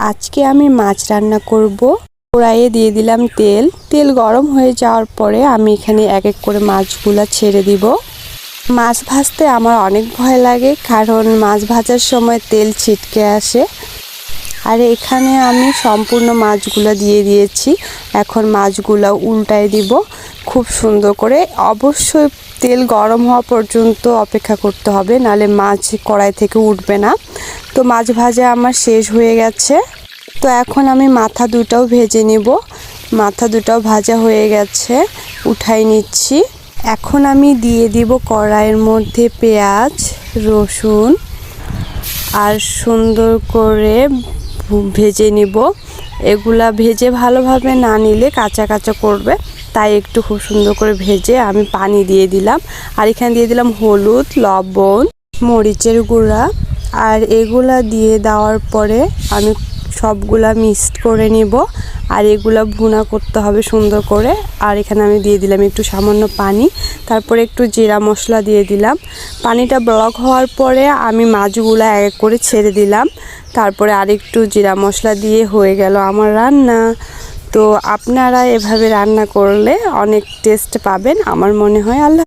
আজকে আমি মাছ রান্না করব। কড়াইয়ে দিয়ে দিলাম তেল। তেল গরম হয়ে যাওয়ার পরে আমি এখানে এক এক করে মাছগুলা ছেড়ে দিব। মাছ ভাজতে আমার অনেক ভয় লাগে, কারণ মাছ ভাজার সময় তেল ছিটকে আসে। আর এখানে আমি সম্পূর্ণ মাছগুলো দিয়ে দিয়েছি। এখন মাছগুলো উল্টায় দিব খুব সুন্দর করে। অবশ্যই তেল গরম হওয়া পর্যন্ত অপেক্ষা করতে হবে, নালে মাছ কড়াই থেকে উঠবে না। তো মাছ ভাজা আমার শেষ হয়ে গেছে। তো এখন আমি মাথা দুটাও ভেজে নিব। মাথা দুটাও ভাজা হয়ে গেছে, উঠাই নিচ্ছি। এখন আমি দিয়ে দিব কড়াইয়ের মধ্যে পেঁয়াজ, রসুন আর সুন্দর করে ভেজে নিব। এগুলা ভেজে ভালোভাবে না নিলে কাঁচা কাঁচা করবে, তাই একটু খুব সুন্দর করে ভেজে আমি পানি দিয়ে দিলাম। আর এখানে দিয়ে দিলাম হলুদ, লবণ, মরিচের গুঁড়া। আর এগুলা দিয়ে দেওয়ার পরে আমি সবগুলা মিক্সড করে নিব। আর এগুলা ভুনা করতে হবে সুন্দর করে। আর এখানে আমি দিয়ে দিলাম একটু সামান্য পানি, তারপরে একটু জিরা মশলা দিয়ে দিলাম। পানিটা ব্লক হওয়ার পরে আমি মাছগুলা এক এক করে ছেড়ে দিলাম। তারপরে আরেকটু জিরা মশলা দিয়ে হয়ে গেল আমার রান্না। তো আপনারা এভাবে রান্না করলে অনেক টেস্ট পাবেন আমার মনে হয়। আল্লাহ।